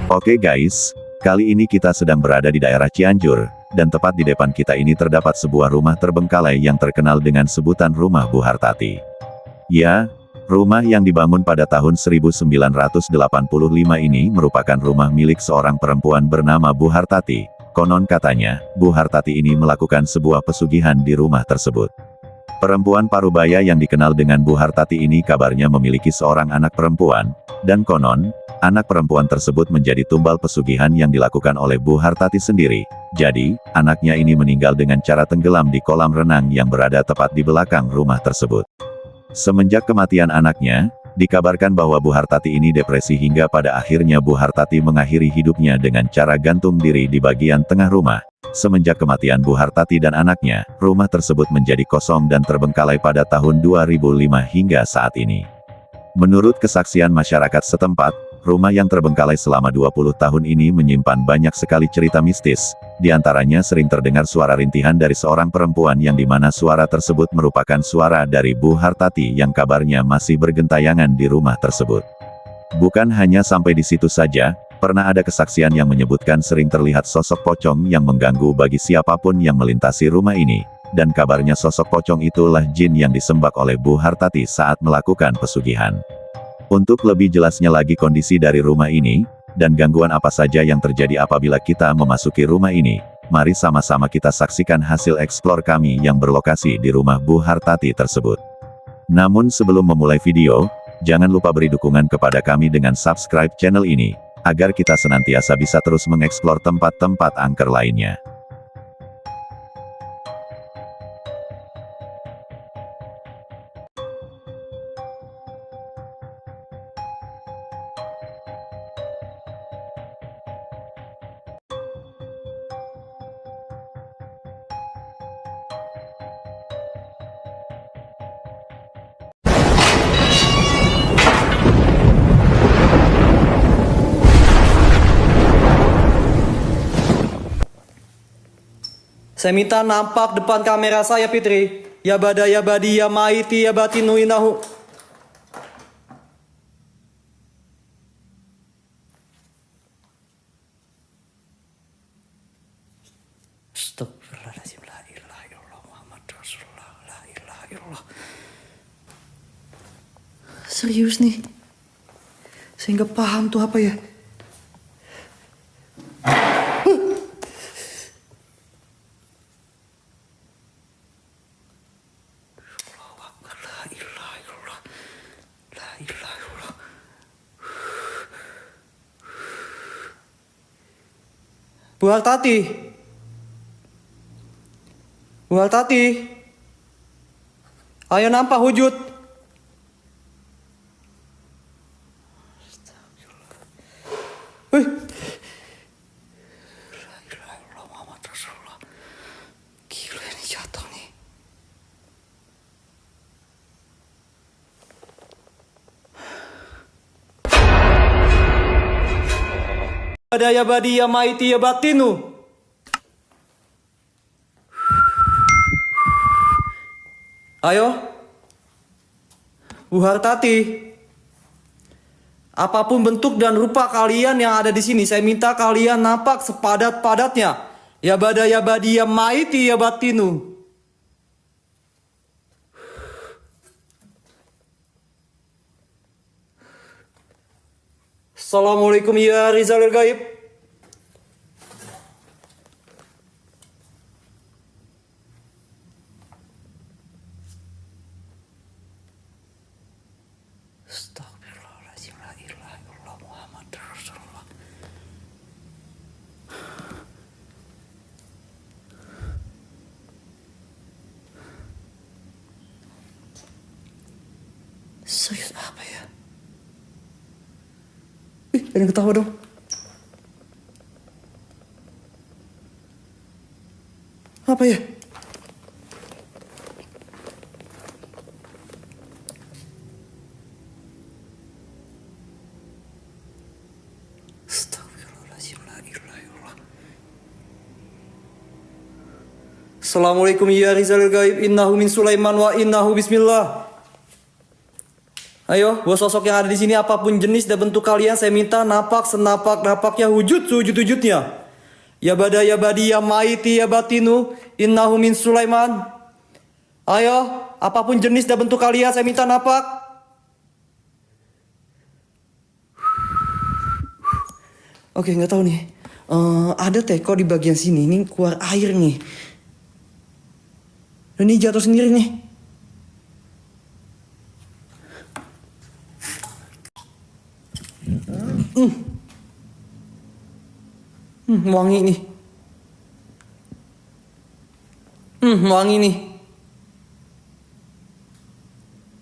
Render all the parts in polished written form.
Oke guys, kali ini kita sedang berada di daerah Cianjur, dan tepat di depan kita ini terdapat sebuah rumah terbengkalai yang terkenal dengan sebutan Rumah Bu Hartati. Ya, rumah yang dibangun pada tahun 1985 ini merupakan rumah milik seorang perempuan bernama Bu Hartati. Konon katanya, Bu Hartati ini melakukan sebuah pesugihan di rumah tersebut. Perempuan parubaya yang dikenal dengan Bu Hartati ini kabarnya memiliki seorang anak perempuan, dan konon, anak perempuan tersebut menjadi tumbal pesugihan yang dilakukan oleh Bu Hartati sendiri. Jadi, anaknya ini meninggal dengan cara tenggelam di kolam renang yang berada tepat di belakang rumah tersebut. Semenjak kematian anaknya, dikabarkan bahwa Bu Hartati ini depresi hingga pada akhirnya Bu Hartati mengakhiri hidupnya dengan cara gantung diri di bagian tengah rumah. Semenjak kematian Bu Hartati dan anaknya, rumah tersebut menjadi kosong dan terbengkalai pada tahun 2005 hingga saat ini. Menurut kesaksian masyarakat setempat, rumah yang terbengkalai selama 20 tahun ini menyimpan banyak sekali cerita mistis. Di antaranya sering terdengar suara rintihan dari seorang perempuan yang dimana suara tersebut merupakan suara dari Bu Hartati yang kabarnya masih bergentayangan di rumah tersebut. Bukan hanya sampai di situ saja, pernah ada kesaksian yang menyebutkan sering terlihat sosok pocong yang mengganggu bagi siapapun yang melintasi rumah ini. Dan kabarnya sosok pocong itulah jin yang disembah oleh Bu Hartati saat melakukan pesugihan. Untuk lebih jelasnya lagi kondisi dari rumah ini, dan gangguan apa saja yang terjadi apabila kita memasuki rumah ini, mari sama-sama kita saksikan hasil eksplor kami yang berlokasi di rumah Bu Hartati tersebut. Namun sebelum memulai video, jangan lupa beri dukungan kepada kami dengan subscribe channel ini, agar kita senantiasa bisa terus mengeksplor tempat-tempat angker lainnya. Saya minta nampak depan kamera saya, Fitri. Ya bada ya badi ya maiti ya batinu inahu. Astagfirullahaladzim, la ilaha illallah Muhammad Rasulullah, la ilaha illallah. Serius nih. Saya nggak paham tuh apa ya. Bu Hartati. Bu Hartati. Ayo nampak wujud. Wih. La ilaha illallah Muhammad Rasulullah. Gila ini jatuh nih. Ada ya badi ya maiti ya batinu. Ayo, Bu Hartati. Apapun bentuk dan rupa kalian yang ada di sini, saya minta kalian nampak sepadat-padatnya. Ya bada ya badi ya maiti ya batinu. Assalamualaikum ya Rizalil Gaib. Astagfirullahaladzim, la ilaha illallah Muhammad Rasulullah. Serius apa ya? Ada yang ketawa dong. Apa ya? Astagfirullahaladzim, la ilaha illallah. Assalamualaikum ya Rizalil Gaib. Innahu min Sulaiman wa innahu bismillah. Ayo, buat sosok yang ada di sini apapun jenis dan bentuk kalian, saya minta napak senapak napaknya, wujud sewujud wujudnya. Ya bada ya badi ya maiti ya batinu innahu min Sulaiman. Ayo, apapun jenis dan bentuk kalian, saya minta napak. Oke, nggak tahu nih. Ada teko di bagian sini, ini keluar air nih. Dan ini jatuh sendiri nih. Wangi nih. Wangi nih.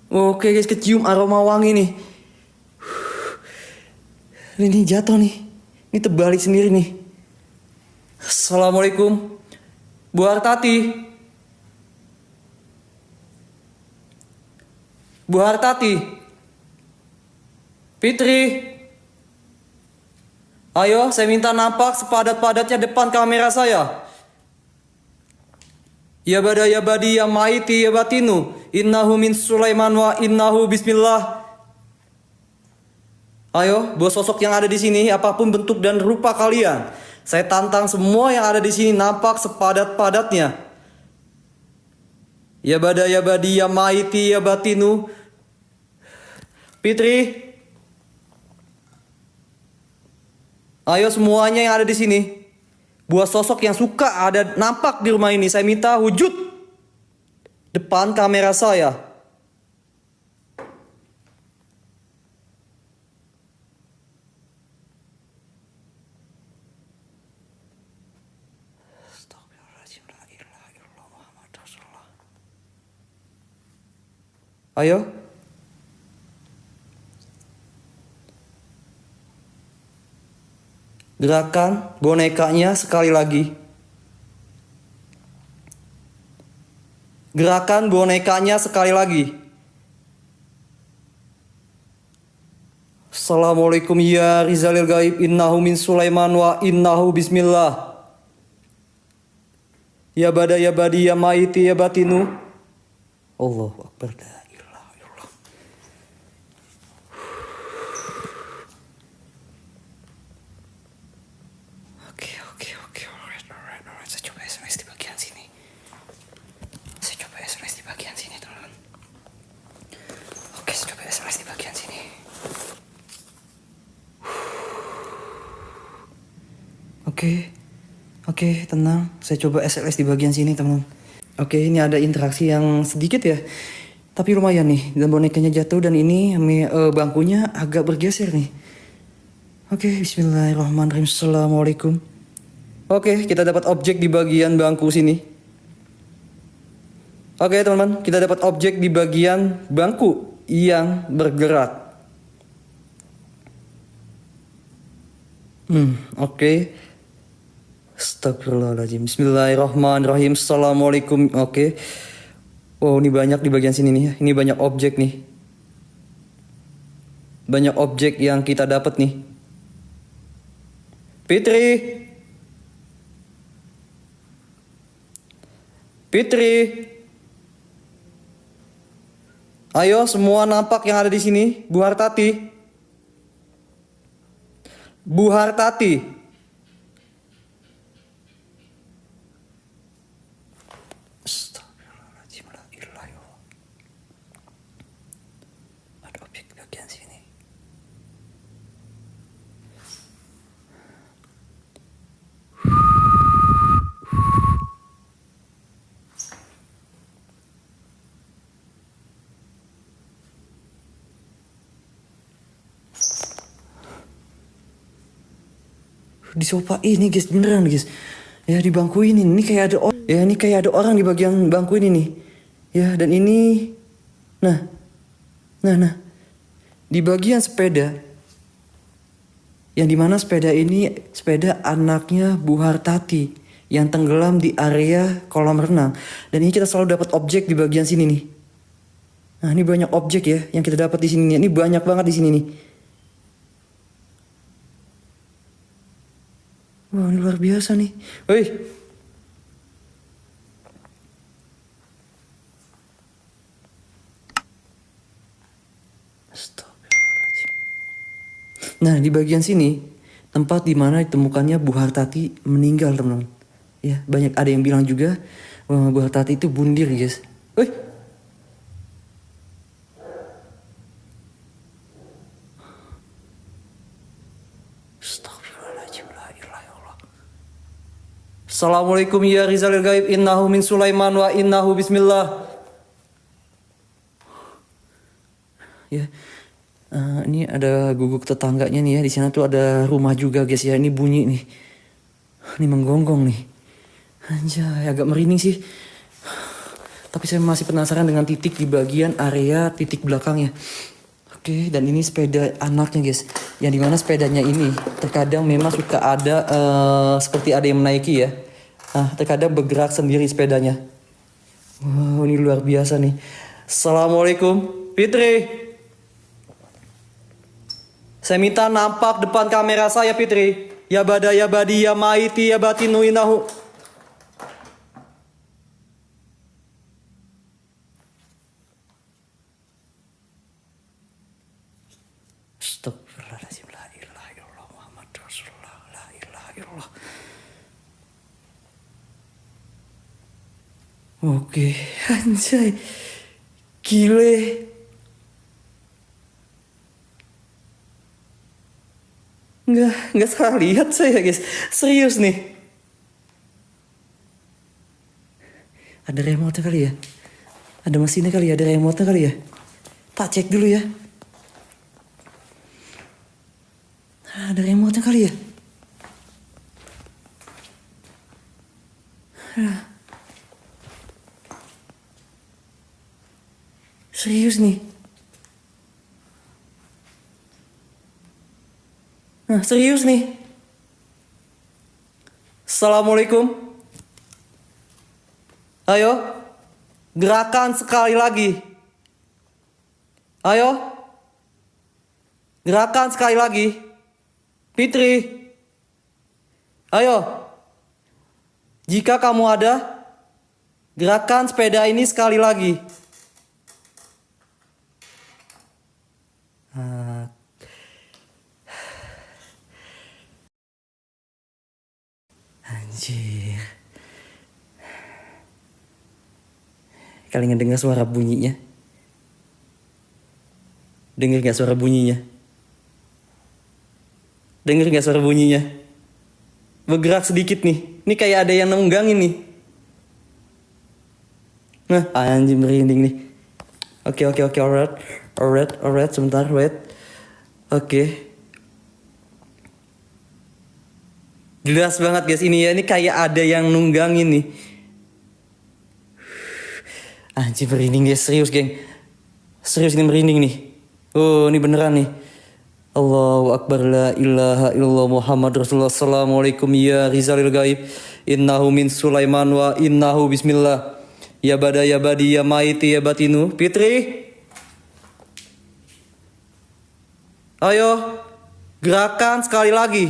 Oke guys, kecium aroma wangi nih. Ini jatuh nih. Ini terbalik sendiri nih. Assalamualaikum. Bu Hartati. Bu Hartati. Fitri. Ayo, saya minta nampak sepadat-padatnya depan kamera saya. Ya bada ya badi ya maiti ya batinu innahu min Sulaiman wa innahu bismillah. Ayo, buat sosok yang ada di sini, apapun bentuk dan rupa kalian, saya tantang semua yang ada di sini nampak sepadat-padatnya. Ya bada ya badi ya maiti ya batinu. Fitri. Ayo semuanya yang ada di sini. Buat sosok yang suka ada nampak di rumah ini, saya minta wujud depan kamera saya. Ayo. Gerakan bonekanya sekali lagi. Gerakan bonekanya sekali lagi. Assalamualaikum ya Rizalil Gaib innahu min Sulaiman wa innahu bismillah. Ya bada ya badi ya maiti ya batinu. Allahu Akbar. Alright. Saya coba SMS di bagian sini. Teman-teman. Oke, saya coba SMS di bagian sini. Oke, tenang. Saya coba SMS di bagian sini, teman. Oke, ini ada interaksi yang sedikit ya. Tapi lumayan nih. Dan bonekanya jatuh dan ini bangkunya agak bergeser nih. Oke, bismillahirrahmanirrahim. Assalamualaikum. Oke, kita dapat objek di bagian bangku sini. Oke, teman-teman, kita dapat objek di bagian bangku yang bergerak. Oke. Astagfirullahaladzim. Bismillahirrahmanirrahim. Assalamualaikum. Oke. Oh, ini banyak di bagian sini nih. Ini banyak objek nih. Banyak objek yang kita dapat nih. Fitri. Ayo semua nampak yang ada di sini. Bu Hartati. Astagfirullahaladzim. Ada objek di bagian sini. Di sofa ini guys, beneran guys. Ya di bangku ini kayak ada orang. Ya ini kayak ada orang di bagian bangku ini nih. Ya dan ini nah. Di bagian sepeda. Yang dimana sepeda ini sepeda anaknya Bu Hartati yang tenggelam di area kolam renang. Dan ini kita selalu dapat objek di bagian sini nih. Nah, ini banyak objek ya yang kita dapat di sini nih. Ini banyak banget di sini nih. Wah, ini luar biasa nih. Woi. Nah, di bagian sini tempat di mana ditemukannya Bu Hartati meninggal, teman-teman. Ya, banyak ada yang bilang juga Bu Hartati itu bundir, guys. Wih. Astagfirullahaladzim, la ilaha illallah. Assalamualaikum ya Rizalil Gaib, innahu min Sulaiman wa innahu bismillah. Ya, ini ada guguk tetangganya nih ya. Di sana tuh ada rumah juga guys ya. Ini bunyi nih. Ini menggonggong nih. Anjay, agak merinding sih. Tapi saya masih penasaran dengan titik di bagian area titik belakangnya. Oke, dan ini sepeda anaknya guys. Yang dimana sepedanya ini terkadang memang suka ada seperti ada yang menaiki ya. Nah, terkadang bergerak sendiri sepedanya. Wow, ini luar biasa nih. Assalamualaikum, Fitri. Saya minta nampak depan kamera saya, Fitri. Ya bada ya badi ya maiti ya batinu inahu. Astagfirullahaladzim, la ilaha illallah Muhammad Rasulullah, la ilaha illallah. Oke, anjay. Gile. Nggak salah lihat saya guys. Serius nih. Ada remote kali ya? Ada mesinnya kali ya? Ada remote kali ya? Tak cek dulu ya. Ada remote kali ya? Serius nih. Nah, serius nih. Assalamualaikum. Ayo. Gerakan sekali lagi. Ayo. Gerakan sekali lagi. Fitri. Ayo. Jika kamu ada, gerakan sepeda ini sekali lagi. Anjir. Kalian dengar suara bunyinya? Dengar gak suara bunyinya? Dengar gak suara bunyinya? Bergerak sedikit nih. Ini kayak ada yang nenggangin nih. Nah, anjing merinding nih. Oke, alright, sebentar, wait. Oke. Jelas banget guys ini ya, ini kayak ada yang nunggangin nih. Anjir merinding guys, serius geng. Serius ini merinding nih. Oh, ini beneran nih. Allahu Akbar, la ilaha illallah Muhammad Rasulullah. Assalamualaikum ya Rizalil Gaib, innahu min Sulaiman wa innahu bismillah. Ya bada ya badi ya maiti ya batinu. Fitri. Ayo, gerakan sekali lagi.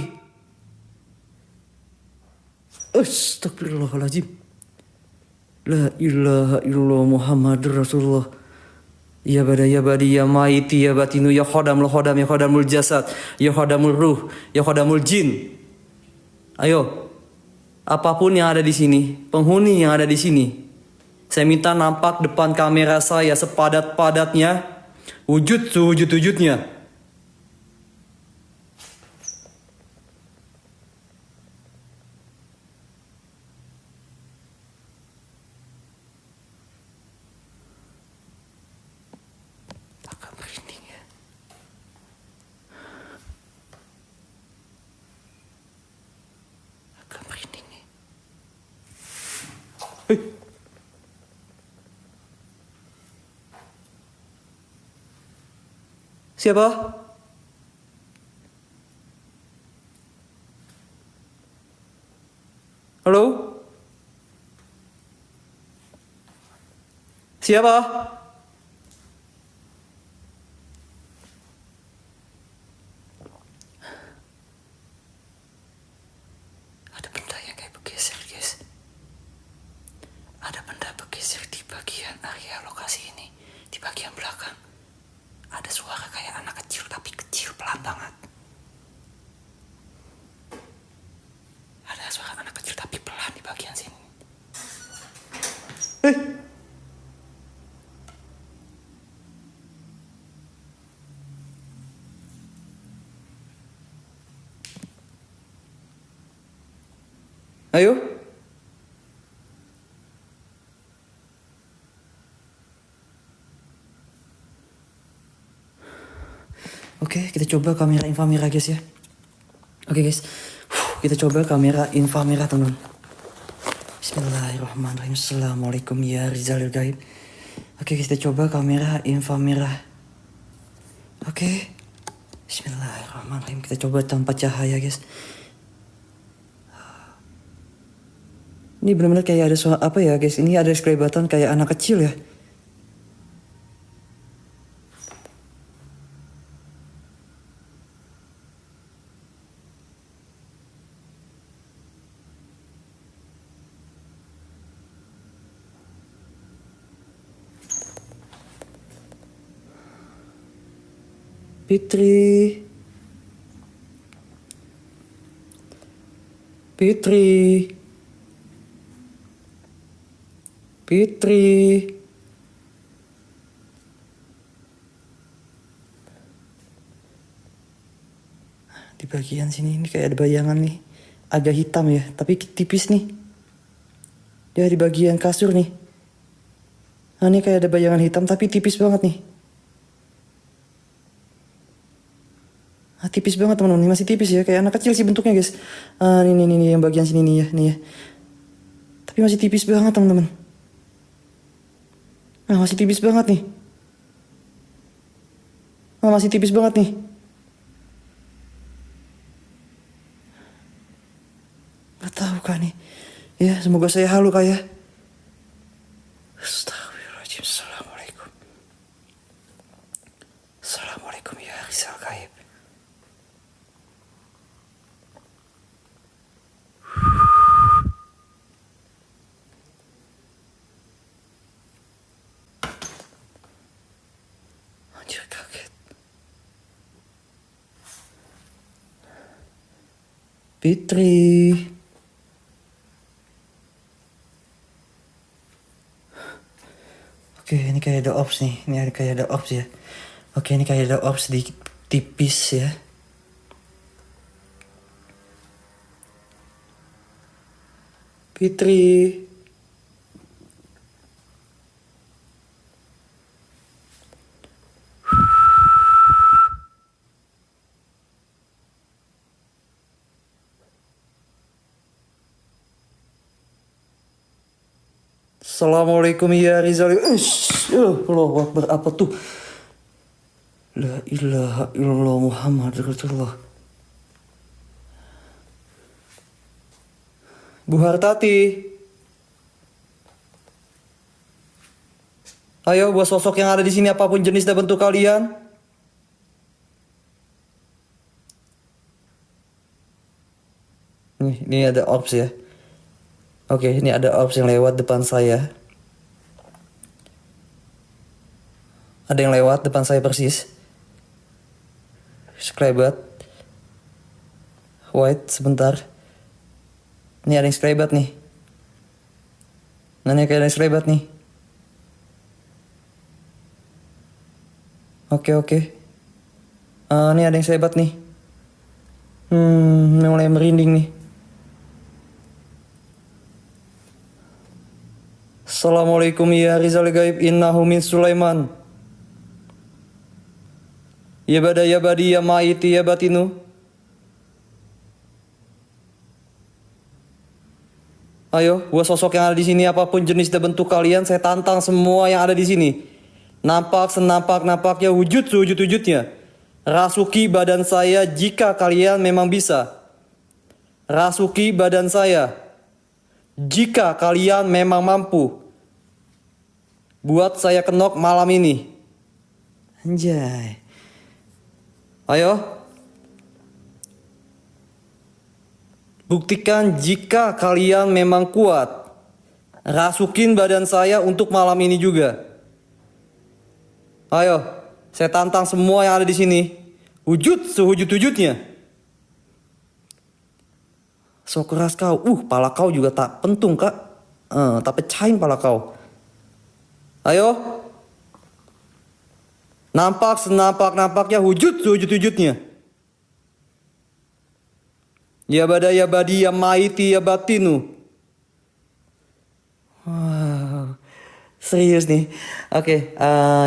Astagfirullahaladzim. La ilaha illallah Muhammadur Rasulullah. Ya bada ya badi ya maiti ya batinu ya khodamul khodam ya khodamul jasad ya khodamul ruh ya khodamul jin. Ayo. Apapun yang ada di sini, penghuni yang ada di sini, saya minta nampak depan kamera saya sepadat-padatnya, wujud-wujudnya. Siapa? Halo? Siapa? Ada benda yang kayak bergeser, guys. Ada benda bergeser di bagian area lokasi ini, di bagian belakang. Ada suara kayak anak kecil, tapi kecil pelan banget. Ayo. Oke, kita coba kamera inframerah guys ya. Oke guys, kita coba kamera inframerah teman. Bismillahirrahmanirrahim. Assalamualaikum ya Rizalil Gaib. Oke guys, kita coba kamera inframerah. Oke. Bismillahirrahmanirrahim. Kita coba tanpa cahaya guys. Ini benar-benar kayak ada suara apa ya guys? Ini ada sekelebatan kayak anak kecil ya. Fitri. Fitri. Fitri. Di bagian sini ini kayak ada bayangan nih. Agak hitam ya, tapi tipis nih. Dia di bagian kasur nih. Nah, ini kayak ada bayangan hitam tapi tipis banget nih. Ah, tipis banget teman-teman, masih tipis ya, kayak anak kecil sih bentuknya guys. Ah, ini yang bagian sini nih ya, nih ya. Tapi masih tipis banget teman-teman. Nah, masih tipis banget nih. Nah, masih tipis banget nih. Gak tahu kah nih. Ya, semoga saya halu kah ya. Astagfirullahaladzim. Assalamualaikum. Assalamualaikum ya Rizal Gaib. Anjir, kaget. Fitri. Oke, ini kayak ada ops nih. Ini ada kayak ada ops ya. Oke, ini kayak ada ops di tipis ya. Fitri. Assalamualaikum ya Rizal. Allahu Akbar, apa tuh? La ilaha illallah Muhammad Rasulullah. Bu Hartati. Ayo, buat sosok yang ada di sini apapun jenis dan bentuk kalian. Ini ada ops ya. Oke, ini ada ops yang lewat depan saya. Ada yang lewat depan saya persis. Skrebat. White, sebentar. Ini ada yang skrebat nih. Nah, ini kayak ada yang skrebat nih. Oke. Ini ada yang skrebat nih. Mulai merinding nih. Assalamualaikum ya Rizal Gaib, innahu min Sulaiman. Ya bada ya badi ya ma'iti ya batinu. Ayo, buat sosok yang ada di sini apapun jenis dan bentuk kalian, saya tantang semua yang ada di sini. Nampak senampak-nampaknya wujudnya. Rasuki badan saya jika kalian memang bisa. Rasuki badan saya jika kalian memang mampu. Buat saya kenok malam ini. Anjay. Ayo. Buktikan jika kalian memang kuat. Rasukin badan saya untuk malam ini juga. Ayo, saya tantang semua yang ada di sini. Wujud sewujud-wujudnya. So keras kau. Pala kau juga tak pentung kak. Tak pecahin pala kau. Ayo. Nampak senampak-nampaknya wujud sewujud-wujudnya. Ya bada ya badi ya maiti ya batinu. Wow, serius nih. Oke,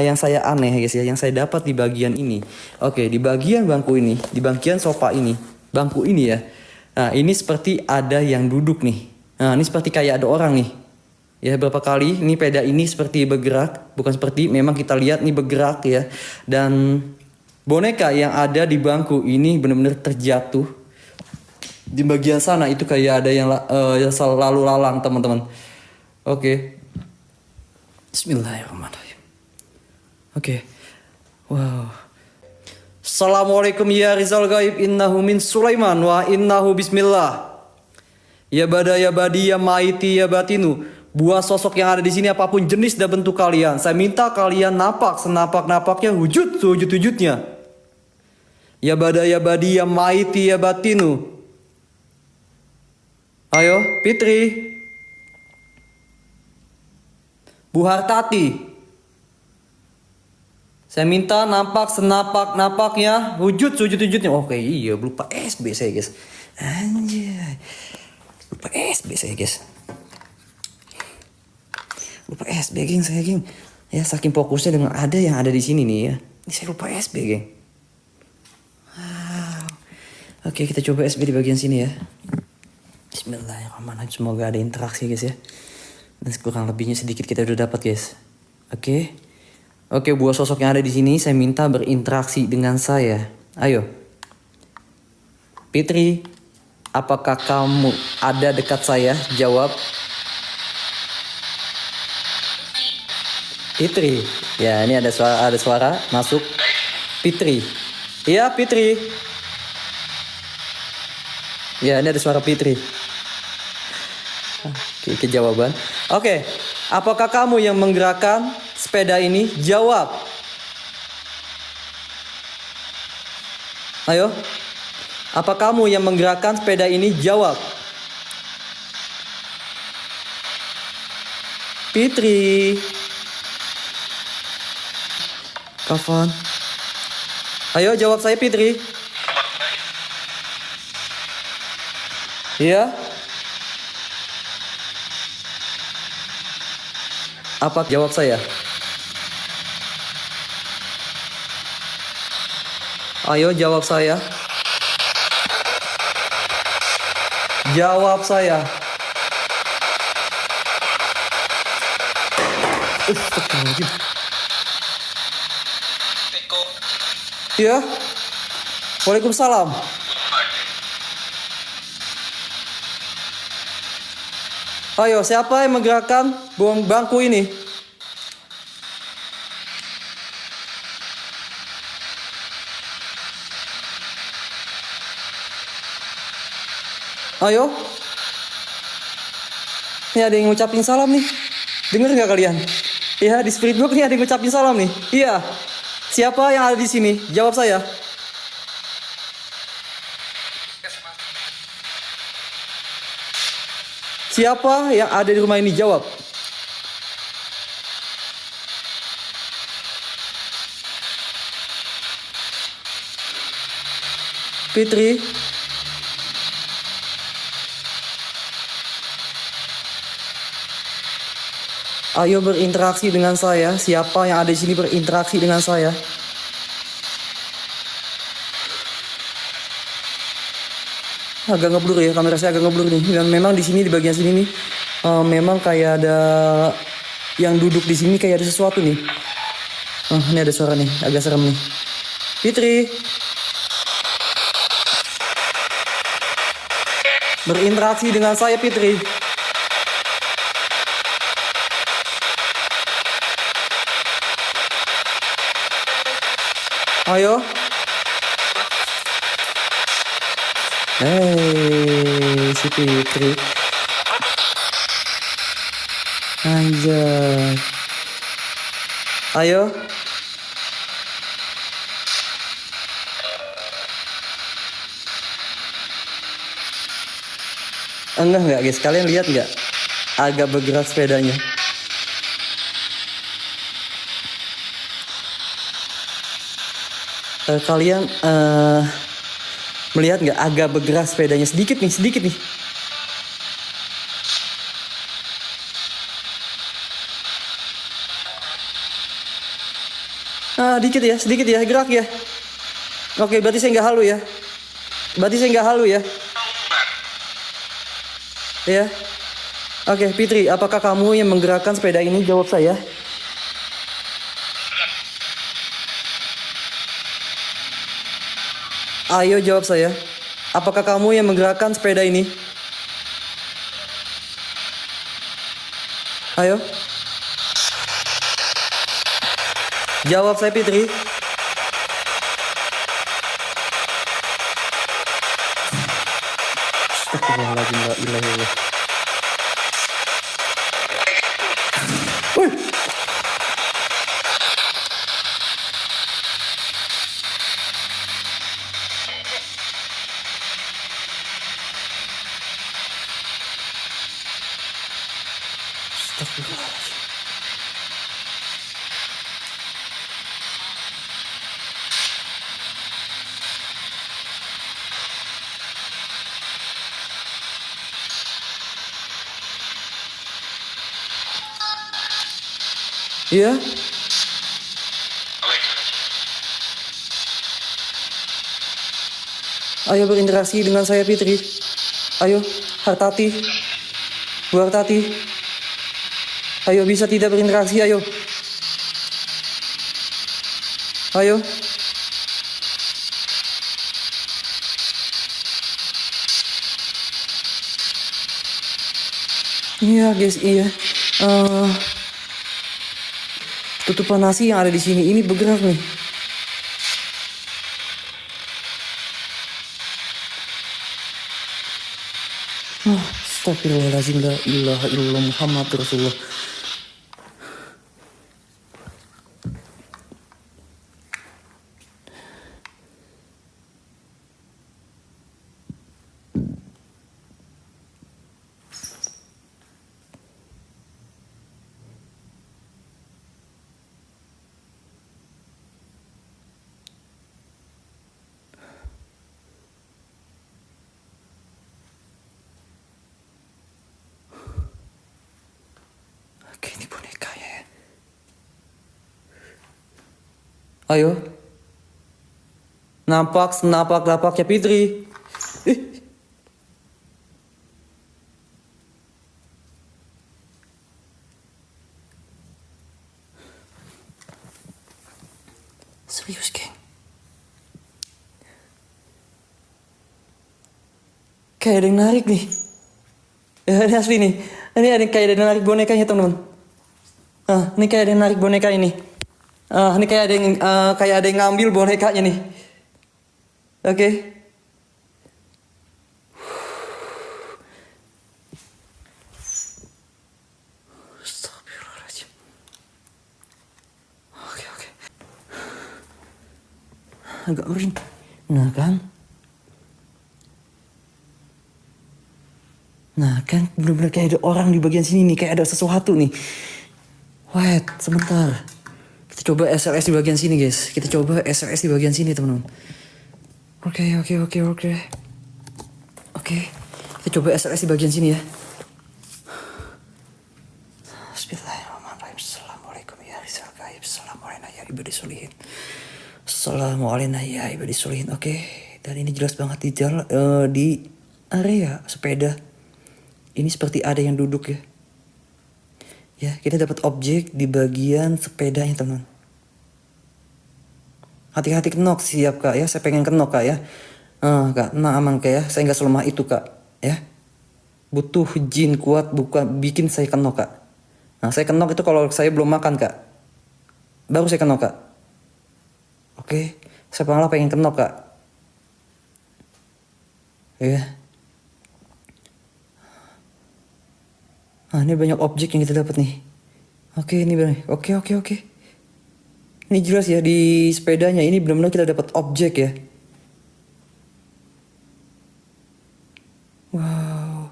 yang saya aneh guys ya, yang saya dapat di bagian ini. Oke, di bagian bangku ini, di bagian sofa ini, bangku ini ya. Nah, ini seperti ada yang duduk nih. Nah, ini seperti kayak ada orang nih. Ya, berapa kali ini peda ini seperti bergerak, bukan seperti, memang kita lihat nih bergerak ya. Dan boneka yang ada di bangku ini benar-benar terjatuh. Di bagian sana itu kayak ada yang lalu lalang teman-teman. Oke. Bismillahirrahmanirrahim. Oke. Wow. Assalamualaikum ya Rizal Gaib, innahu min Sulaiman wa innahu bismillah. Ya bada ya badi ya maiti ya batinu. Buah sosok yang ada di sini apapun jenis dan bentuk kalian, saya minta kalian napak senapak-napaknya, wujud sewujud-wujudnya. Ya bada ya badi ya maiti ya batinu. Ayo, Fitri. Bu Hartati, saya minta nampak senapak-napaknya, wujud sewujud-wujudnya. Oke, iya, lupa SB saya guys. Anjay, lupa SB saya guys. Lupa SB geng saya geng. Ya saking fokusnya dengan ada yang ada di sini nih ya. Ini saya lupa SB geng. Wow. Oke, kita coba SB di bagian sini ya. Bismillahirrahmanirrahim. Semoga ada interaksi guys ya. Dan kurang lebihnya sedikit kita udah dapat guys. Oke. Oke, buah sosok yang ada di sini saya minta berinteraksi dengan saya. Ayo. Fitri, apakah kamu ada dekat saya? Jawab. Fitri. Ya, ini ada suara masuk. Fitri. Iya, Fitri. Ya, ini ada suara Fitri. Oke, kejawaban. Oke, apakah kamu yang menggerakkan sepeda ini? Jawab. Ayo. Apa kamu yang menggerakkan sepeda ini? Jawab. Fitri. Kapan? Ayo jawab saya Fitri. Iya. Apa jawab saya? Ayo jawab saya. Jawab saya. Iya. Waalaikumsalam. Ayo, siapa yang menggerakkan bangku ini? Ayo. Ini ada yang ngucapin salam nih. Dengar nggak kalian? Iya, di spirit box nih ada yang ngucapin salam nih. Iya. Siapa yang ada di sini? Jawab saya. Siapa yang ada di rumah ini? Jawab. Fitri. Ayo berinteraksi dengan saya. Siapa yang ada di sini berinteraksi dengan saya? Agak ngeblur ya, kamera saya agak ngeblur nih. Dan memang di sini di bagian sini nih, memang kayak ada yang duduk di sini kayak ada sesuatu nih. Ini ada suara nih, agak serem nih. Fitri, berinteraksi dengan saya Fitri. Ayo. Hei, si Fitri. Anjay. Ayo. Enggak guys, kalian lihat nggak? Agak bergerak sepedanya. Kalian Melihat nggak agak bergerak sepedanya sedikit nih, sedikit nih. Ah, sedikit ya, gerak ya. Oke, berarti saya nggak halu ya. Berarti saya nggak halu ya. Ya. Oke, Fitri, apakah kamu yang menggerakkan sepeda ini? Jawab saya. Ayo jawab saya. Apakah kamu yang menggerakkan sepeda ini? Ayo. Jawab saya, Fitri. Astagfirullahaladzim, la ilaha illallah. Wih. Astagfirullahaladzim. Iya. Ayo berinteraksi dengan saya, Fitri. Ayo, Hartati. Bu Hartati. Ayo, bisa tidak berinteraksi, ayo. Ayo. Iya, guys, iya. Tutupan nasi yang ada di sini ini bergerak nih. Astagfirullahaladzim, la ilaha illallah Muhammad Rasulullah. Oke, ini bonekanya ya. Ayo. Napaknya Fitri. Serius, geng. Kayak ada yang narik nih. Ya, ini asli nih. Ini ada yang kayak ada yang narik bonekanya, teman-teman. Ini kayak ada yang narik boneka ini. Ini kayak ada yang ngambil bonekanya nih. Oke. Astagfirullahaladzim. Oke. Agak merinding. Nah kan bener-bener kayak ada orang di bagian sini nih, kayak ada sesuatu nih. Wait, sebentar. Kita coba SLS di bagian sini, guys. Kita coba SLS di bagian sini, teman-teman. Oke. Kita coba SLS di bagian sini ya. Bismillahirrahmanirrahim. Assalamualaikum ya rizal gaib. Assalamualaikum ya ibadi solihin. Assalamualaikum ya ibadi solihin. Oke. Dan ini jelas banget di jalan, di area sepeda. Ini seperti ada yang duduk ya. Ya, kita dapat objek di bagian sepedanya, teman. Hati-hati kenok, siap kak ya. Saya pengen kenok kak ya. Kak, aman kak ya. Saya nggak selemah itu kak ya. Butuh jin kuat bukan bikin saya kenok kak. Saya kenok itu kalau saya belum makan kak. Baru saya kenok kak. Oke, saya malah pengen kenok kak. Ya. Ini banyak objek yang kita dapat nih. Oke, ini benar. Oke. Ini jelas ya di sepedanya ini benar-benar kita dapat objek ya. Wow.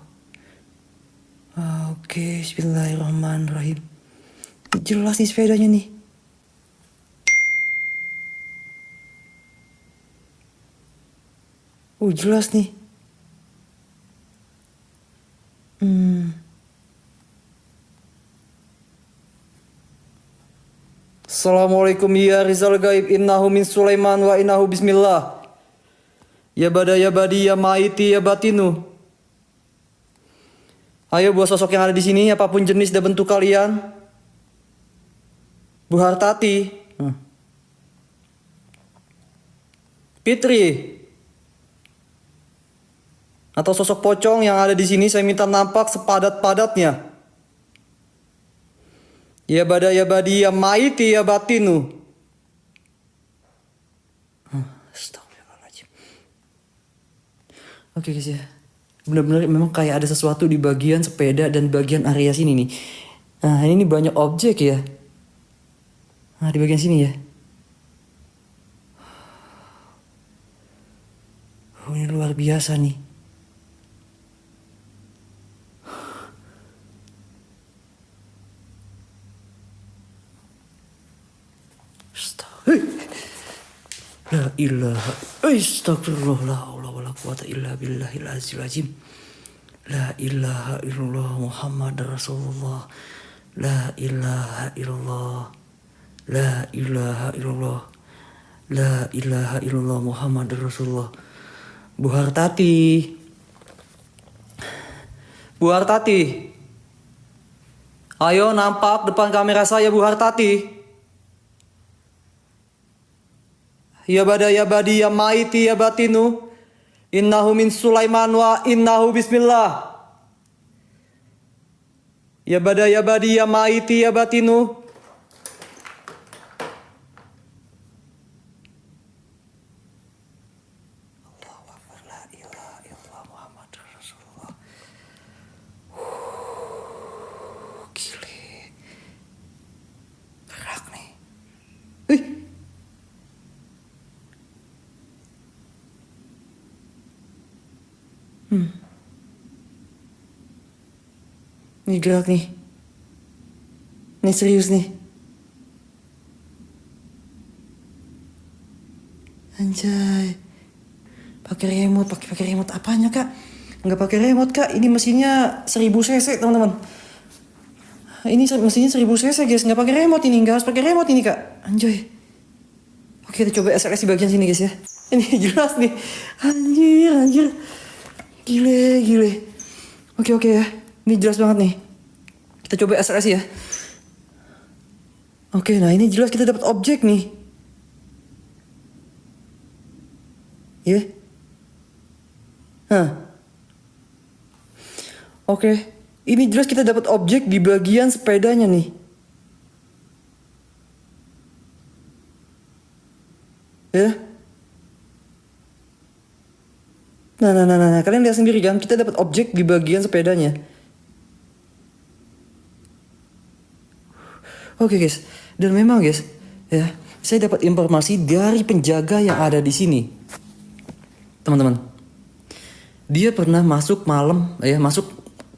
Oke, bismillahirrahmanirrahim. Jelas nih sepedanya nih. Oh, jelas nih. Assalamualaikum ya Rizal Gaib, innahu min Sulaiman wa innahu bismillah. Ya bada ya badi ya maiti ya batinu. Ayo buat sosok yang ada di sini, apapun jenis dan bentuk kalian. Bu Hartati. Fitri. Atau sosok pocong yang ada di sini, saya minta nampak sepadat-padatnya. Ya bada ya badi ya maiti ya batinu. Astagfirullahaladzim. Oke guys ya. Benar-benar memang kayak ada sesuatu di bagian sepeda dan bagian area sini nih. Nah ini banyak objek ya. Nah di bagian sini ya. Oh ini luar biasa nih. La ilaha astagfirullah la haula wala quwata illa billahil azizil azim. La ilaha illallah Muhammad Rasulullah. La ilaha illallah. La ilaha illallah. La ilaha illallah Muhammad Rasulullah. Bu Hartati. Bu Hartati. Ayo nampak depan kamera saya Bu Hartati. Ya bada ya badi ya maiti ya batinu. Innahu min Sulaiman wa innahu bismillah. Ya bada ya badi ya maiti ya batinu. Allahu Akbar, la ilaha illallah Muhammad Rasulullah. Gile. Gerak nih. Ini gerak nih. Ini serius nih. Anjay. Pakai remote apanya, Kak? Nggak pakai remote, Kak. Ini mesinnya 1000 cc, teman-teman. Ini mesinnya 1000 cc, guys. Nggak pakai remote ini. Nggak harus pakai remote ini, Kak. Anjay. Oke, kita coba SLS di bagian sini, guys ya. Ini jelas nih. Anjir. Gile. Oke ya. Ini jelas banget nih. Kita coba SLS ya. Oke, nah ini jelas kita dapat objek nih. Ya. Oke. Ini jelas kita dapat objek di bagian sepedanya nih. Ya. Nah. Kalian lihat sendiri kan, kita dapat objek di bagian sepedanya. Oke guys, dan memang guys, ya, saya dapat informasi dari penjaga yang ada di sini, teman-teman. Dia pernah masuk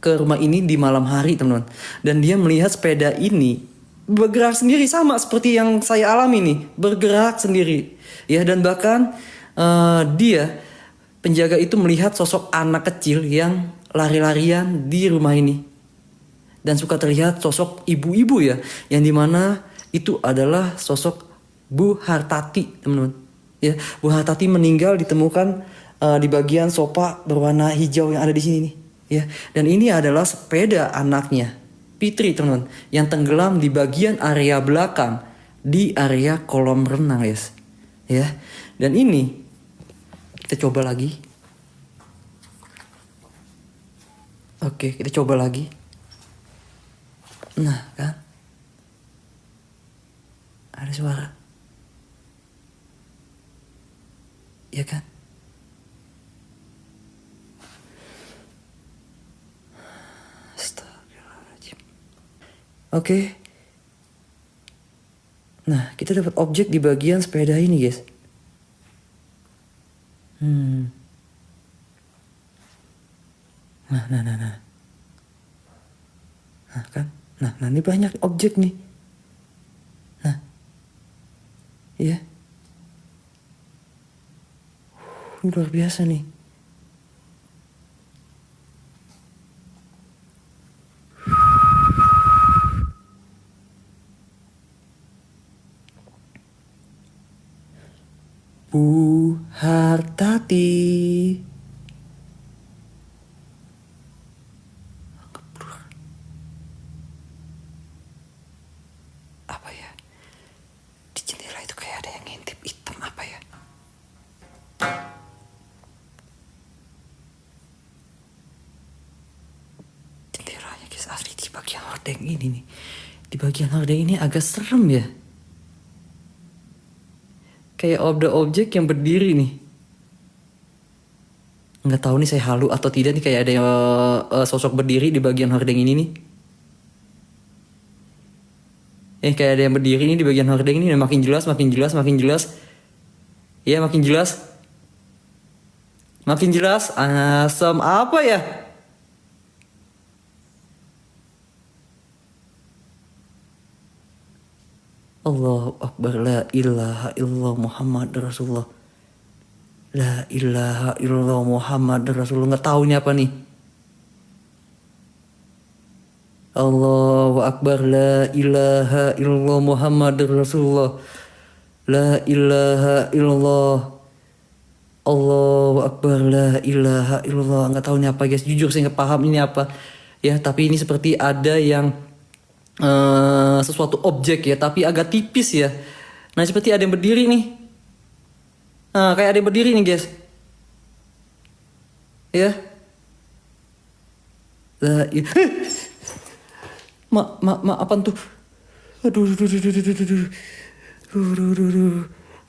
ke rumah ini di malam hari, teman-teman. Dan dia melihat sepeda ini bergerak sendiri sama seperti yang saya alami nih, bergerak sendiri. Ya, dan bahkan penjaga itu melihat sosok anak kecil yang lari-larian di rumah ini. Dan suka terlihat sosok ibu-ibu ya, yang dimana itu adalah sosok Bu Hartati, teman-teman. Ya, Bu Hartati meninggal ditemukan di bagian sofa berwarna hijau yang ada di sini nih. Ya, dan ini adalah sepeda anaknya, Fitri, teman-teman, yang tenggelam di bagian area belakang di area kolam renang, guys. Ya, dan ini kita coba lagi. Oke, kita coba lagi. Nah, kan? Ada suara. Ya kan? Astagfirullahaladzim. Oke. Nah, kita dapat objek di bagian sepeda ini, guys. Nah. Nah, kan? Nah, ini banyak objek nih. Nah. Iya. Ini luar biasa nih. Bu Hartati. Apa ya? Di jendela itu kayak ada yang ngintip hitam, apa ya? Jendelanya guys, asli di bagian hordeng ini nih. Di bagian hordeng ini agak serem ya. Kayak ada objek yang berdiri nih. Nggak tahu nih saya halu atau tidak nih, kayak ada sosok berdiri di bagian hordeng ini nih. Kayak ada yang berdiri nih di bagian hordeng ini. Makin jelas, makin jelas, makin jelas. Ya, makin jelas. Makin jelas. Asam apa ya? Allahu Akbar, la ilaha illallah Muhammad Rasulullah. La ilaha illallah Muhammad Rasulullah. Nggak tahu ini apa nih. Allahu Akbar, la ilaha illallah Muhammad Rasulullah. La ilaha illallah. Allahu Akbar, la ilaha illallah. Nggak tahu ini apa guys. Jujur saya nggak paham ini apa. Ya, tapi ini seperti ada yang sesuatu objek ya, tapi agak tipis ya. Nah, seperti ada yang berdiri nih. Nah, kayak ada yang berdiri nih guys. Ya. Apaan tuh? Aduh.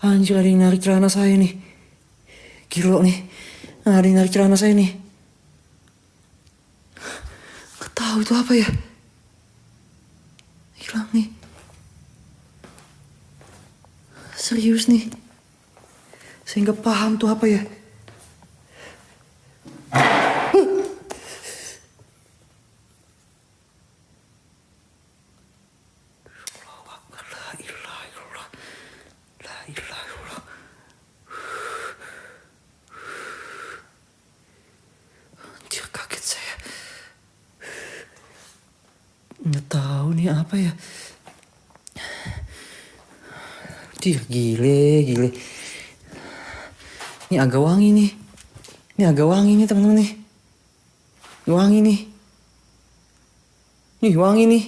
Anjir, ada yang narik celana saya nih. Gila nih. Ada yang narik celana saya nih. Gak tahu itu apa ya. Hilang nih. Serius nih. Saya nggak paham tuh apa ya. Anjir, kaget saya. Nggak tahu nih apa ya. Gile. Ini agak wangi nih. Teman-teman nih. Wangi nih. Nih wangi nih.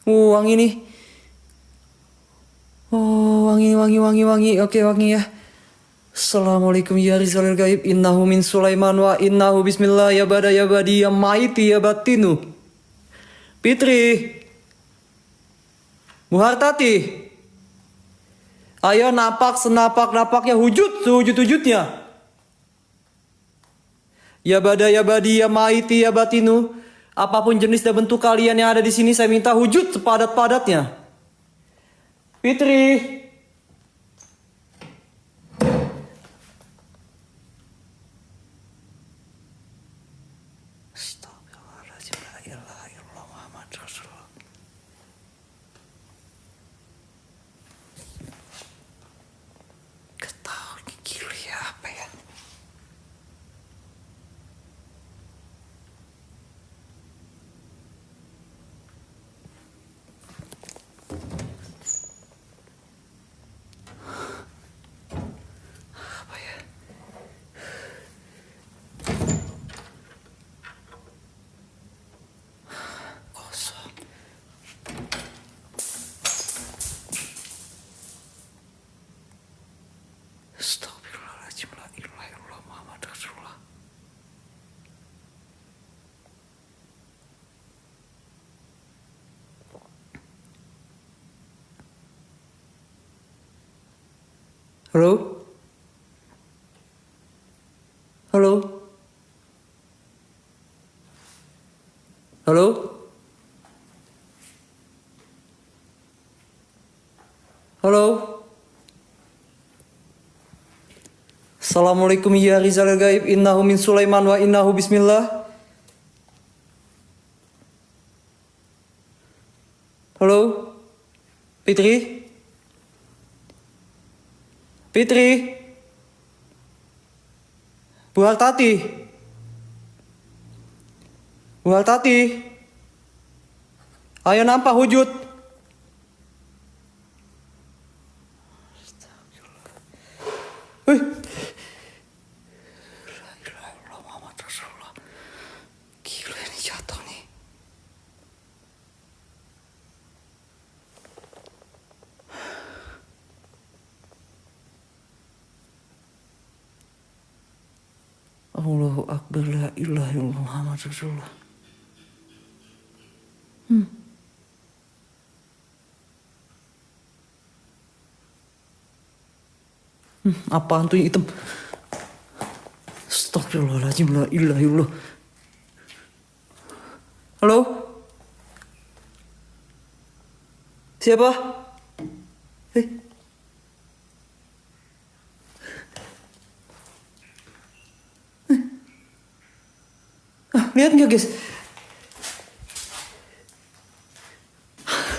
Wangi nih. Oh, wangi. Oke, wangi ya. Assalamualaikum ya Rizalil Gaib. Innahu min Sulaiman wa innahu bismillah ya bada ya badi ya maiti ya batinu. Fitri. Bu Hartati. Ayo napak senapak-napaknya, sewujud-wujudnya. Ya bada ya badi ya maiti ya batinu. Apapun jenis dan bentuk kalian yang ada di sini, saya minta wujud sepadat-padatnya. Fitri. Astagfirullahaladzim, la ilaha illallah Muhammad Rasulullah. Ketahui gila ya, apa ya? Apa ya? Kosong. Astagfirullahaladzim, la ilaha illallah Muhammad Rasulullah. Halo? Halo? Halo? Halo? Assalamualaikum ya Rizal Gaib. Innahu min Sulaiman wa innahu bismillah. Halo? Fitri? Fitri? Bu Hartati? Bu Hartati? Ayo nampak wujud. Hei. La ilaha illallah Muhammad Rasulullah. Gila ini jatuh nih. Allahu Akbar, la ilaha illallah Muhammad Rasulullah. Apaan tuh yang hitam? Astagfirullahaladzim, la ilaha illallah. Halo? Siapa? Lihat nggak guys?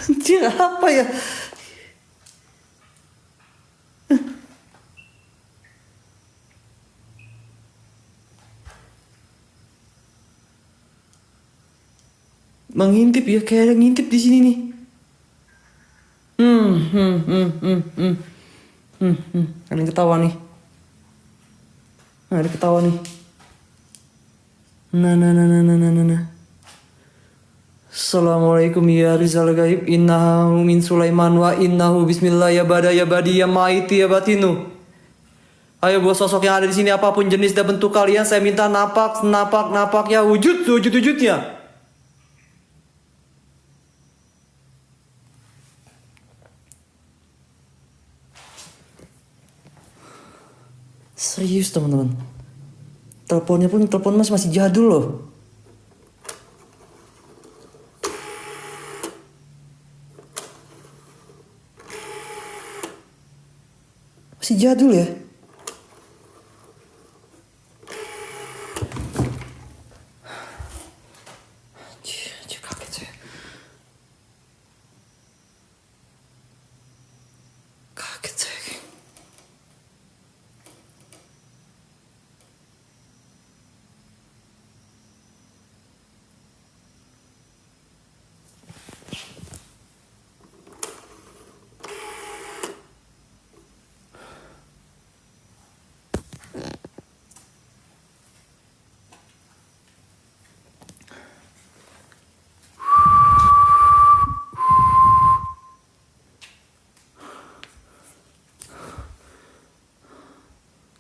Anjir, apa ya? Mengintip ya, kayak ada ngintip di sini nih. Ada yang ketawa nih. Ada ketawa nih. Nah. Assalamualaikum ya Rizal Gaib. Innahu min Sulaiman wa innahu bismillah ya bada ya badi ya maiti ya batinu. Ayo buat sosok yang ada di sini apapun jenis dan bentuk kalian, saya minta napak ya wujudnya. Serius teman-teman. Teleponnya pun telepon mas masih jadul loh. Masih jadul ya. Anjir, kaget saya. Kaget saya.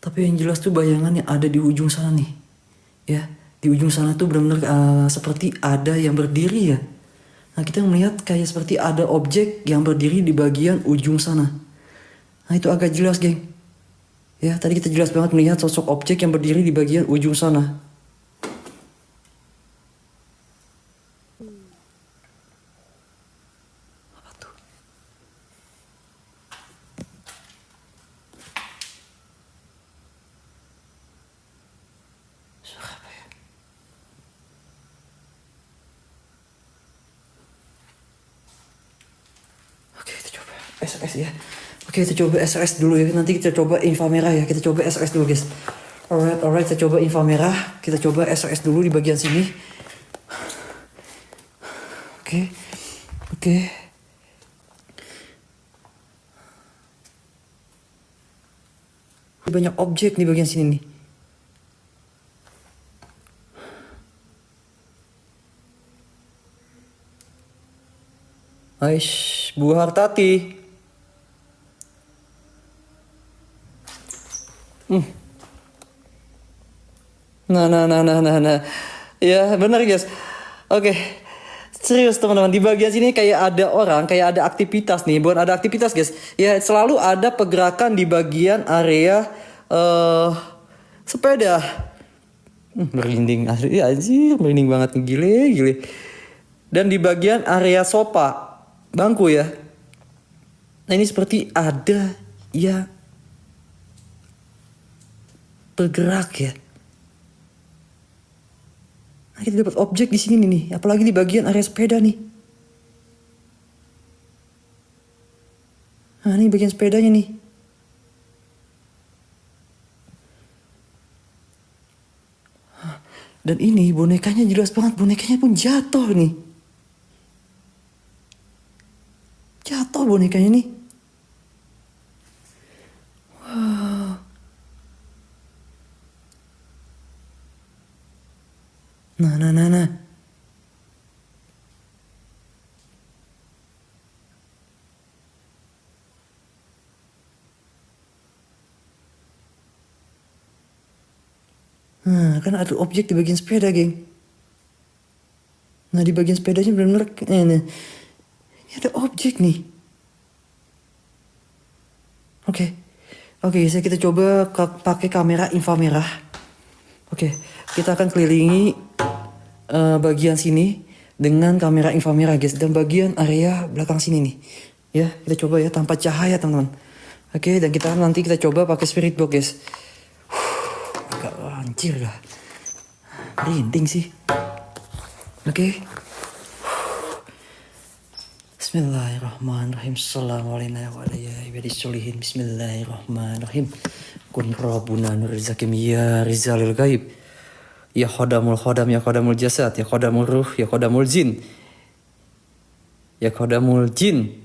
Tapi yang jelas tuh bayangan yang ada di ujung sana nih. Ya, di ujung sana tuh benar-benar seperti ada yang berdiri ya. Nah, kita melihat kayak seperti ada objek yang berdiri di bagian ujung sana. Nah, itu agak jelas, geng. Ya, tadi kita jelas banget melihat sosok objek yang berdiri di bagian ujung sana. Apa tuh? Suara apa ya? Oke, kita coba SOS ya. Oke, kita coba SOS dulu ya. Nanti kita coba infra merah ya. Kita coba SOS dulu, guys. Alright, kita coba infra merah. Kita coba SOS dulu di bagian sini. Oke. Banyak objek di bagian sini nih. Aish, Bu Hartati. Nah. Ya, benar guys. Oke. Serius teman-teman, di bagian sini kayak ada orang, kayak ada aktivitas nih. Bukan ada aktivitas guys. Ya, selalu ada pergerakan di bagian area sepeda. Merinding asli, ya anjir, merinding banget, gile. Dan di bagian area sofa, bangku ya. Nah, ini seperti ada ya bergerak ya. Nah, kita dapat objek di sini nih, apalagi di bagian area sepeda nih. Nah, ini bagian sepedanya nih. Dan ini bonekanya jelas banget, bonekanya pun jatuh nih. Jatuh bonekanya nih. Wow. Nah, kan ada objek di bagian sepeda, geng. Nah, di bagian sepedanya benar-benar nah, ini ada objek nih. Oke. Oke, kita coba pakai kamera inframerah. Oke, kita akan kelilingi bagian sini dengan kamera inframerah, guys. Dan bagian area belakang sini nih. Ya, kita coba ya tanpa cahaya, teman-teman. Oke, dan nanti kita coba pakai spirit box, guys. Agak anjir dah. Merinding sih. Oke. Bismillahirrahmanirrahim. Assalamualaikum. Bismillahirrahmanirrahim. Kun Rabbuna nurzakim ya rizalil gaib. Ya khodamul khodam, ya khodamul jasad, ya khodamul ruh, ya khodamul jin. Ya khodamul jin.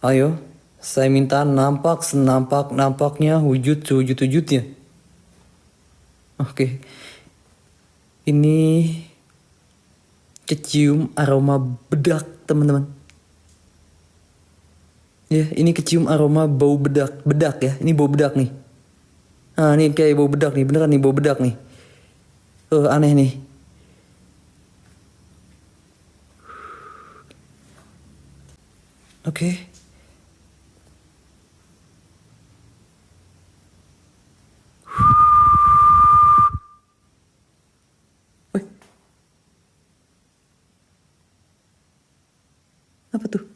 Ayo, saya minta nampak senampak-nampaknya wujud sewujud-wujudnya. Oke. Ini kecium aroma bedak, teman-teman. Ya, ini kecium aroma bau bedak ya. Ini bau bedak nih. Nah, ini kayak bau bedak nih, beneran nih bau bedak nih. Aneh nih. Oke. Wih. Apa tuh?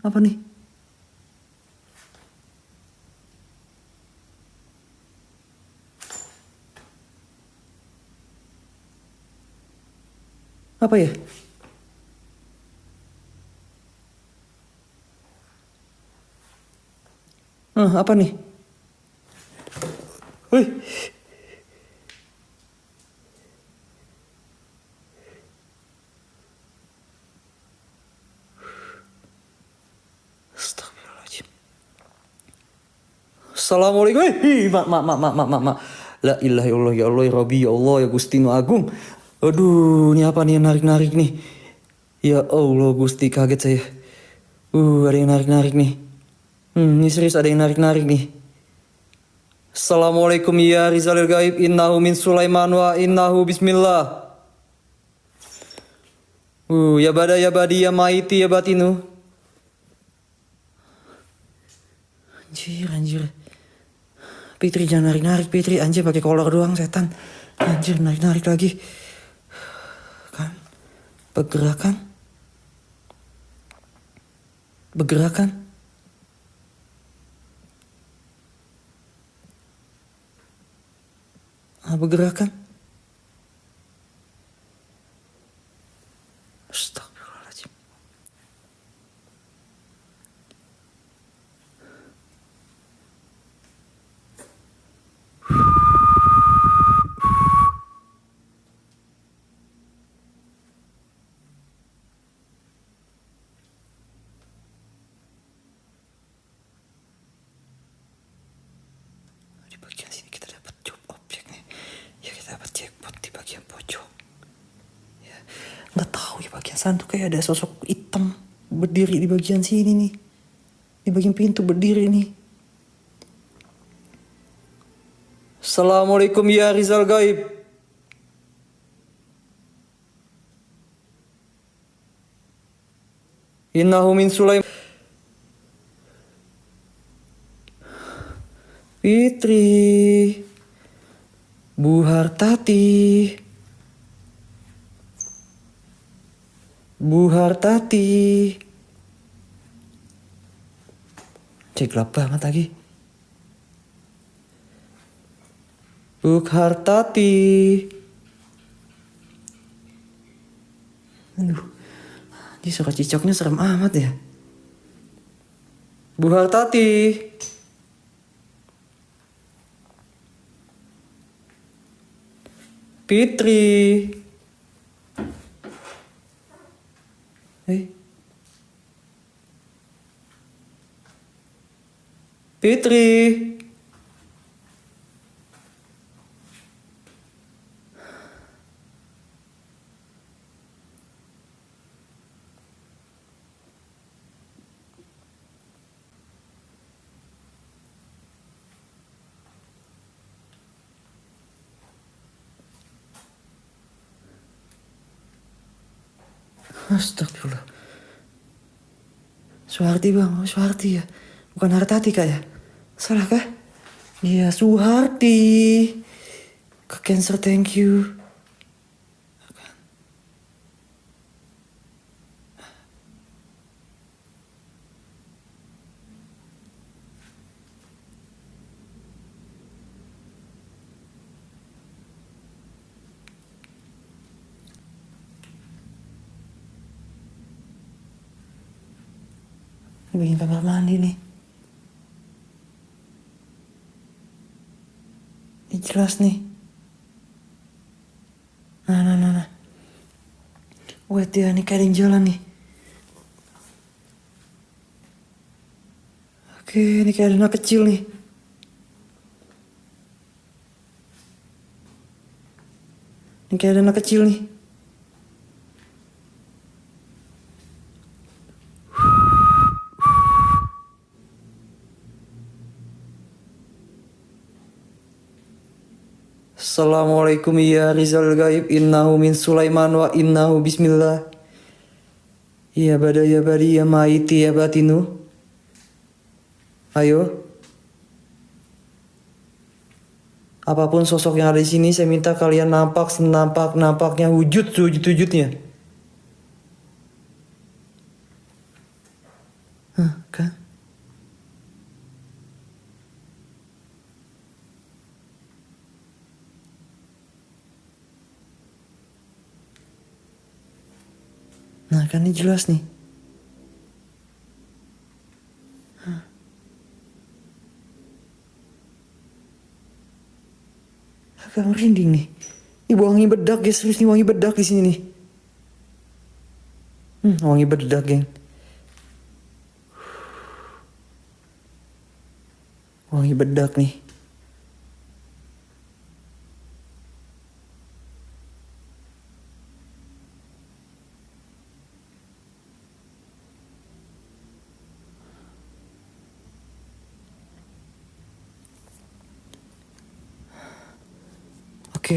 Apa nih? Apa ya? Apa nih? Wih. Astagfirullahaladzim. Assalamualaikum. Mak. La ilaha illallah, ya Allah, ya Rabbi, ya Allah, ya Gusti Nu Agung. Aduh, ini apa nih yang narik-narik nih? Ya Allah, Gusti, kaget saya. Ada yang narik-narik nih. Ini serius ada yang narik-narik nih. Assalamualaikum ya Rizalil Gaib, innahu min Sulaiman wa innahu bismillah. Ya bada ya badi ya maiti ya batinu. Anjir. Fitri jangan narik-narik, Fitri. Anjir pakai kolor doang, setan. Anjir narik-narik lagi. Kan? Bergerakan. Bergerakan. Astagfirullahaladzim. Di bagian sini kita dapat job objek nih. Ya, kita dapat jackpot di bagian pojok. Ya, nggak tahu ya bagian sana tuh kayak ada sosok hitam berdiri di bagian sini nih. Di bagian pintu berdiri nih. Assalamualaikum ya Rizal Gaib. Innahu min Sulaiman. Fitri. Bu Hartati. Cek gelap banget lagi. Bu Hartati. Aduh. Ini suara cicaknya serem amat ya. Bu Hartati. Fitri. Fitri. Astagfirullah. Suharti bang, oh Suharti ya. Bukan Hartati kak ya? Salah kah? Iya Suharti. Ke cancer thank you. Ini bikin kamar mandi nih. Ini jelas nih. Nah. Wait ya, ini kayak ada yang jalan nih. Oke, ini kayak ada anak kecil nih. Ini kayak ada anak kecil nih. Assalamualaikum ya Rizal Gaib, innahu min Sulaiman wa innahu bismillah. Ya badi ya maiti ya batinu. Ayo. Apapun sosok yang ada di sini, saya minta kalian nampak senampak-nampaknya, wujud-wujudnya. Kan? Nah kan ini jelas nih. Agak merinding nih. Ini wangi bedak guys, serius nih wangi bedak di sini nih. Wangi bedak geng. Wangi bedak nih.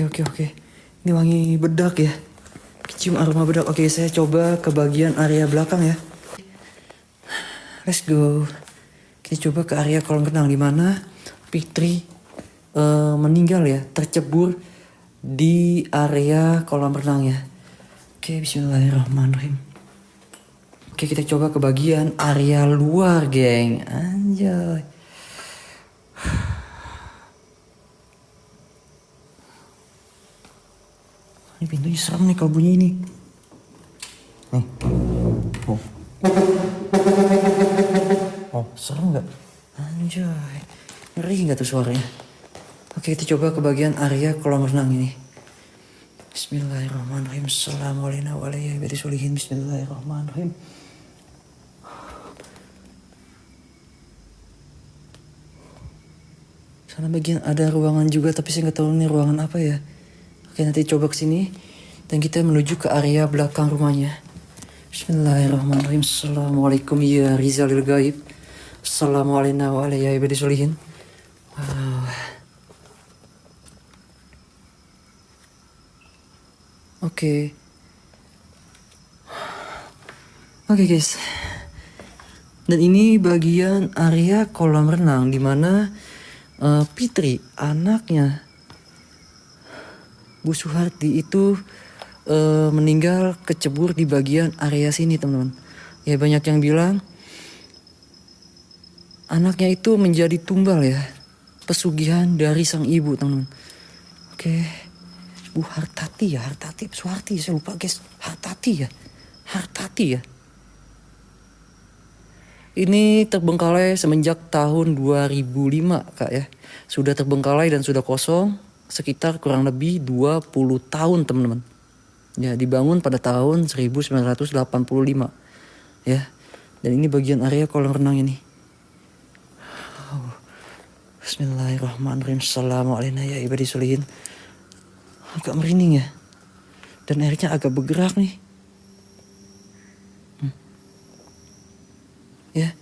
Oke. Ini wangi bedak ya. Cium aroma bedak. Oke, saya coba ke bagian area belakang ya. Let's go. Kita coba ke area kolam renang di mana Fitri meninggal ya, tercebur di area kolam renang ya. Oke, bismillahirrahmanirrahim. Oke, kita coba ke bagian area luar, geng. Anjay. Ini pintunya serem nih kalau bunyi ini. Nih. Oh, serem gak? Anjay. Ngeri gak tuh suaranya? Oke, kita coba ke bagian area kolam renang ini. Bismillahirrahmanirrahim. Assalamualaikum warahmatullahi wabarakatuh. Bismillahirrahmanirrahim. Sana bagian ada ruangan juga, tapi saya nggak tahu ini ruangan apa ya. Oke, nanti coba ke sini dan kita menuju ke area belakang rumahnya. Bismillahirrahmanirrahim. Assalamualaikum ya Rizalil Gaib. Assalamualaikum warahmatullahi wabarakatuh. Oke guys. Dan ini bagian area kolam renang di mana Fitri, anaknya Bu Suharti itu meninggal kecebur di bagian area sini teman-teman. Ya banyak yang bilang anaknya itu menjadi tumbal ya, pesugihan dari sang ibu teman-teman. Oke, Bu Hartati ya, Hartati Suharti saya lupa guys, Hartati ya. Ini terbengkalai semenjak tahun 2005 kak ya, sudah terbengkalai dan sudah kosong sekitar kurang lebih 20 tahun teman-teman. Ya, dibangun pada tahun 1985. Ya. Dan ini bagian area kolam renang ini. Bismillahirrahmanirrahim. Assalamualaikum ya ibadi solihin. Agak merinding ya. Dan airnya agak bergerak nih. Ya.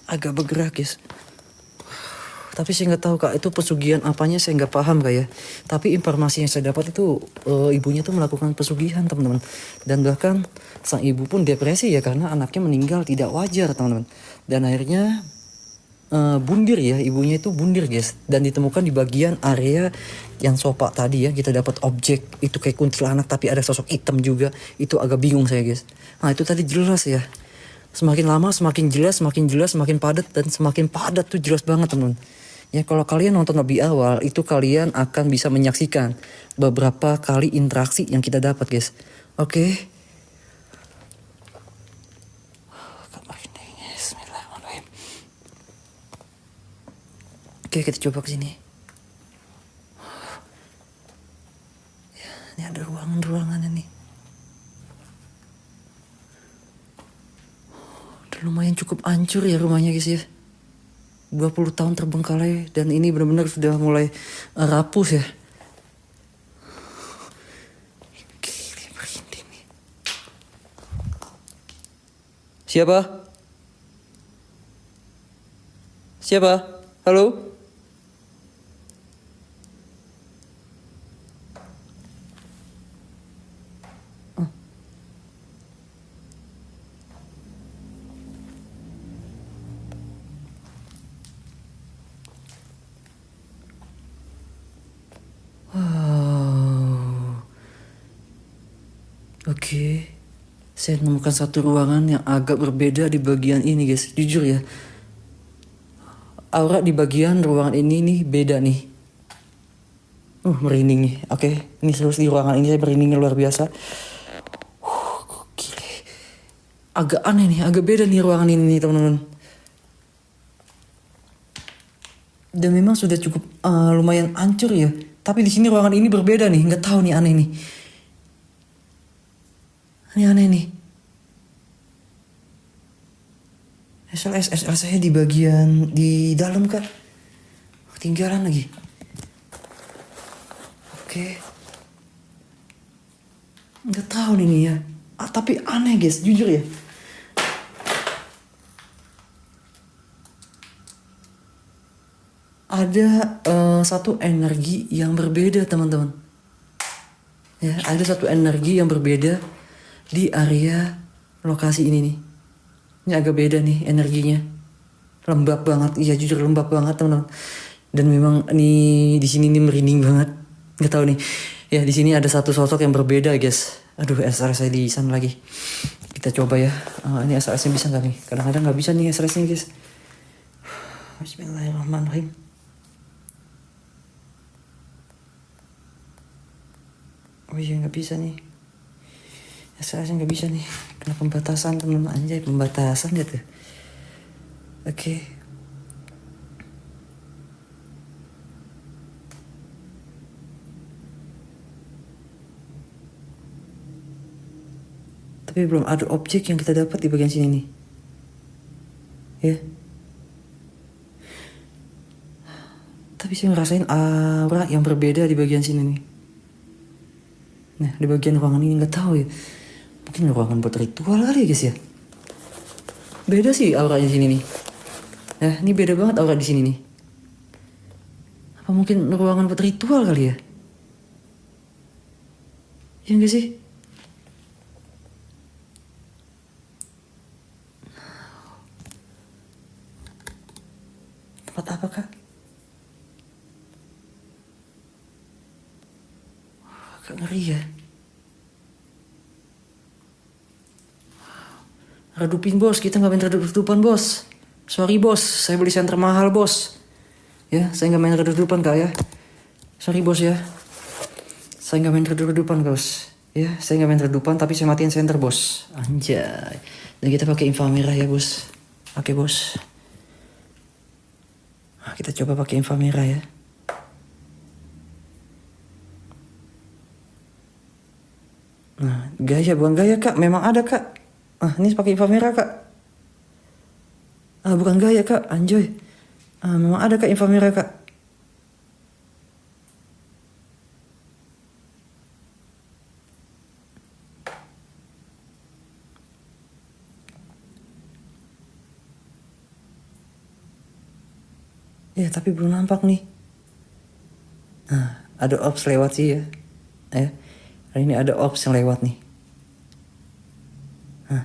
Agak bergerak guys. Tapi saya nggak tahu kak, itu pesugihan apanya saya nggak paham kak ya. Tapi informasi yang saya dapat itu ibunya tuh melakukan pesugihan teman-teman. Dan bahkan sang ibu pun depresi ya karena anaknya meninggal tidak wajar teman-teman. Dan akhirnya bundir ya, ibunya itu bundir guys. Dan ditemukan di bagian area yang sofa tadi ya. Kita dapat objek itu kayak kuntilanak tapi ada sosok hitam juga. Itu agak bingung saya guys. Nah itu tadi jelas ya. Semakin lama semakin jelas, semakin padat dan semakin padat tuh jelas banget teman. Ya kalau kalian nonton lebih awal itu kalian akan bisa menyaksikan beberapa kali interaksi yang kita dapat guys. Oke. Bismillahirrahmanirrahim. Oke kita coba ke sini. Ya, ini ada ruangan-ruangannya nih. Udah lumayan cukup hancur ya rumahnya guys ya. 20 tahun terbengkalai dan ini benar-benar sudah mulai rapuh ya. Gila, merinding nih. Siapa? Siapa? Halo? Oke, saya menemukan satu ruangan yang agak berbeda di bagian ini guys. Jujur ya, aura di bagian ruangan ini nih beda nih. Merinding nih. Oke, ini serius di ruangan ini saya merindingnya luar biasa. Gile. Agak aneh nih, agak beda nih ruangan ini nih teman-teman. Dan memang sudah cukup lumayan hancur ya. Tapi di sini ruangan ini berbeda nih, nggak tahu nih aneh nih. Ini aneh nih. SLS saya di bagian di dalam kak. Ketinggalan lagi. Oke. Nggak tahu nih ya. Tapi aneh guys, jujur ya. Ada satu energi yang berbeda teman-teman. Ya, ada satu energi yang berbeda di area lokasi ini nih. Ini agak beda nih energinya. Lembab banget, iya jujur lembab banget teman-teman. Dan memang nih di sini nih merinding banget. Nggak tahu nih. Ya di sini ada satu sosok yang berbeda guys. Aduh SRS saya di sana lagi. Kita coba ya. Ini SRS-nya bisa nggak nih? Kadang-kadang nggak bisa nih SRS-nya guys. Bismillahirrahmanirrahim. Oh iya nggak bisa nih. SRS-nya nggak bisa nih. Kena pembatasan teman-teman. Anjay pembatasan gitu. Oke. Tapi belum ada objek yang kita dapat di bagian sini nih. Ya. Tapi saya ngerasain aura yang berbeda di bagian sini nih. Nah, di bagian ruangan ini nggak tahu ya. Mungkin ruangan buat ritual kali ya guys ya. Beda sih auranya di sini nih. Nah, ini beda banget aura di sini nih. Apa mungkin ruangan buat ritual kali ya? Ya enggak sih? Tempat apa kak? Agak ngeri ya. Redupin bos, kita nggak main redupan bos. Sorry bos, saya beli senter mahal bos. Ya, saya nggak main redupan kak ya. Sorry bos ya. Saya nggak main redupan bos. Ya, saya nggak main redupan tapi saya matiin senter bos. Anjay. Dan kita pakai infra merah ya bos. Oke bos. Nah, kita coba pakai infra merah ya. Nah, gaya bukan gaya kak, memang ada kak. Ini pakai infra merah kak. Bukan gaya kak, anjoy. Memang ada kak infra merah kak. Ya, tapi belum nampak nih. Nah, ada ops lewat sih ya. Hari ini ada ops yang lewat nih. Nah,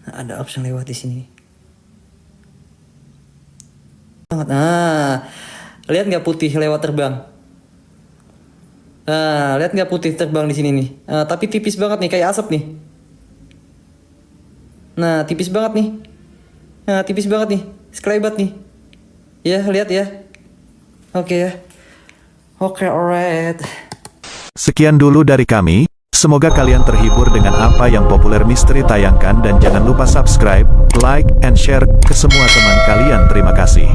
ada ops yang lewat di sini. Banget. Nah, lihat nggak putih lewat terbang? Nah, lihat nggak putih terbang di sini nih? Tapi tipis banget nih, kayak asap nih. Nah, tipis banget nih. Nah, tipis banget nih, sekelebat nih. Ya, lihat ya. Oke ya. Oke, alright. Sekian dulu dari kami, semoga kalian terhibur dengan apa yang Populer Misteri tayangkan dan jangan lupa subscribe, like, and share ke semua teman kalian. Terima kasih.